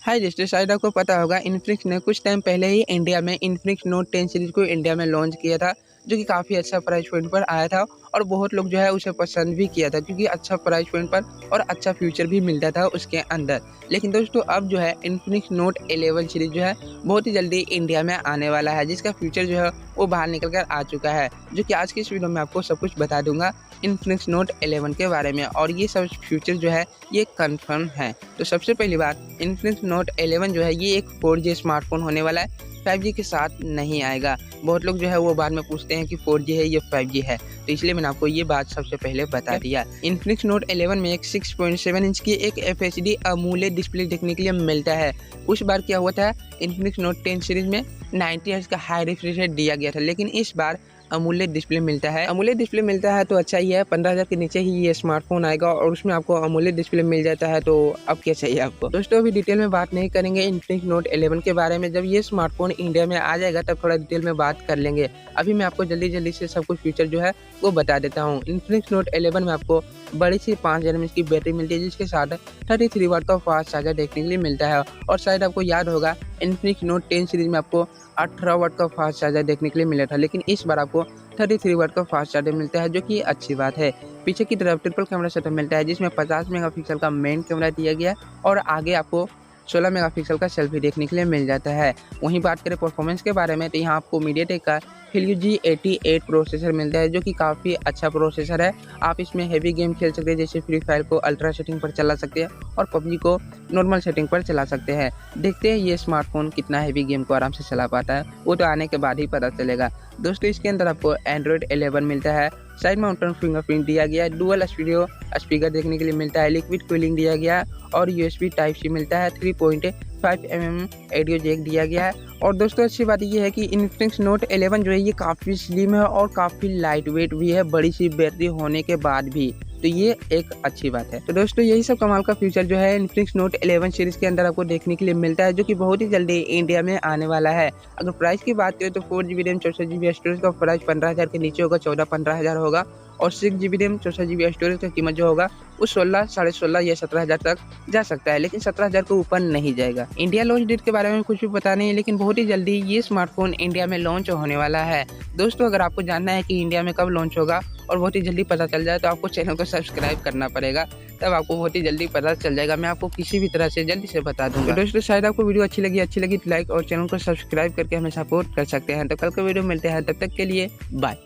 हाय दोस्तों, शायद आपको पता होगा इन्फिनिक्स ने कुछ टाइम पहले ही इंडिया में इन्फिनिक्स नोट 10 सीरीज को इंडिया में लॉन्च किया था, जो कि काफ़ी अच्छा प्राइस पॉइंट पर आया था और बहुत लोग जो है उसे पसंद भी किया था क्योंकि अच्छा प्राइस पॉइंट पर और अच्छा फ्यूचर भी मिलता था उसके अंदर। लेकिन दोस्तों अब जो है इन्फिनिक्स नोट 11 सीरीज जो है बहुत ही जल्दी इंडिया में आने वाला है, जिसका फ्यूचर जो है वो बाहर निकल कर आ चुका है, जो कि आज की इस वीडियो में आपको सब कुछ बता दूंगा इन्फिनिक्स नोट 11 के बारे में। और ये सब फ्यूचर जो है ये कंफर्म है। तो सबसे पहली बात, इन्फिनिक्स नोट 11 जो है ये एक 4G स्मार्टफोन होने वाला है, 5G के साथ नहीं आएगा। बहुत लोग जो है वो बाद में पूछते हैं कि 4G है या 5G है, तो इसलिए मैंने आपको ये बात सबसे पहले बता दिया। इन्फिनिक्स नोट 11 में एक 6.7 इंच की एक FHD अमोलेड डिस्प्ले देखने के लिए मिलता है। उस बार क्या हुआ था, इन्फिनिक्स नोट 10 सीरीज में 90 हर्ट्ज का हाई रिफ्रेश रेट दिया गया था, लेकिन इस बार अमोलेड डिस्प्ले मिलता है। अमोलेड डिस्प्ले मिलता है तो अच्छा ही है, 15,000 के नीचे ही ये स्मार्टफोन आएगा और उसमें आपको अमोलेड डिस्प्ले मिल जाता है, तो अब क्या चाहिए आपको। दोस्तों अभी डिटेल में बात नहीं करेंगे इन्फिनिक्स नोट 11 के बारे में, जब ये स्मार्टफोन इंडिया में आ जाएगा तब थोड़ा डिटेल में बात कर लेंगे। अभी मैं आपको जल्दी से सब कुछ फीचर जो है वो बता देता हूँ। इन्फिनिक्स नोट 11 में आपको बड़ी सी 5000 mAh की बैटरी मिलती है, जिसके साथ 33 वाट का फास्ट चार्जर देखने के लिए मिलता है। और शायद आपको याद होगा इन्फिनिक्स नोट 10 सीरीज में आपको 18 वाट का फास्ट चार्जर देखने के लिए मिला था, लेकिन इस बार आपको 33 वाट का फास्ट चार्जर मिलता है, जो कि अच्छी बात है। पीछे की तरफ ट्रिपल कैमरा सेटअप मिलता है, जिसमें 50 मेगापिक्सल का मेन कैमरा दिया गया है और आगे आपको 16 मेगापिक्सल का सेल्फी देखने के लिए मिल जाता है। वहीं बात करें परफॉर्मेंस के बारे में, तो यहाँ आपको मीडियाटेक का Helio G88 प्रोसेसर मिलता है, जो कि काफ़ी अच्छा प्रोसेसर है। आप इसमें हेवी गेम खेल सकते हैं, जैसे फ्री फायर को अल्ट्रा सेटिंग पर चला सकते हैं और पबजी को नॉर्मल सेटिंग पर चला सकते हैं। देखते हैं ये स्मार्टफोन कितना हेवी गेम को आराम से चला पाता है, वो तो आने के बाद ही पता चलेगा। दोस्तों इसके अंदर आपको Android 11 मिलता है, साइड माउंटेन फिंगरप्रिंट दिया गया है, डुअल स्टीरियो स्पीकर देखने के लिए मिलता है, लिक्विड कूलिंग दिया गया है और USB Type-C मिलता है, 3.5 mm ऑडियो जैक दिया गया है। और दोस्तों अच्छी बात यह है कि इन्फिनिक्स नोट 11 जो है ये काफ़ी स्लिम है और काफ़ी लाइट वेट भी है, बड़ी सी बैटरी होने के बाद भी, तो ये एक अच्छी बात है। तो दोस्तों यही सब कमाल का फीचर जो है इन्फिनिक्स नोट 11 सीरीज के अंदर आपको देखने के लिए मिलता है, जो कि बहुत ही जल्दी इंडिया में आने वाला है। अगर प्राइस की बात करें तो 4GB रैम 64GB स्टोरेज का प्राइस 15,000 के नीचे होगा, 14-15,000 होगा। और 6GB रैम 64GB स्टोरेज का कीमत जो होगा वो 16, 16.5 या 17,000 तक जा सकता है, लेकिन 17,000 को ऊपर नहीं जाएगा। इंडिया लॉन्च डेट के बारे में कुछ भी पता नहीं है, लेकिन बहुत ही जल्दी ये स्मार्टफोन इंडिया में लॉन्च होने वाला है। दोस्तों अगर आपको जानना है कि इंडिया में कब लॉन्च होगा और बहुत ही जल्दी पता चल जाए, तो आपको चैनल को सब्सक्राइब करना पड़ेगा, तब आपको बहुत ही जल्दी पता चल जाएगा। मैं आपको किसी भी तरह से जल्दी से बता दूंगा। तो दोस्तों शायद आपको वीडियो अच्छी लगी तो लाइक और चैनल को सब्सक्राइब करके हमें सपोर्ट कर सकते हैं। तो कल का वीडियो मिलते हैं, तब तक के लिए बाय।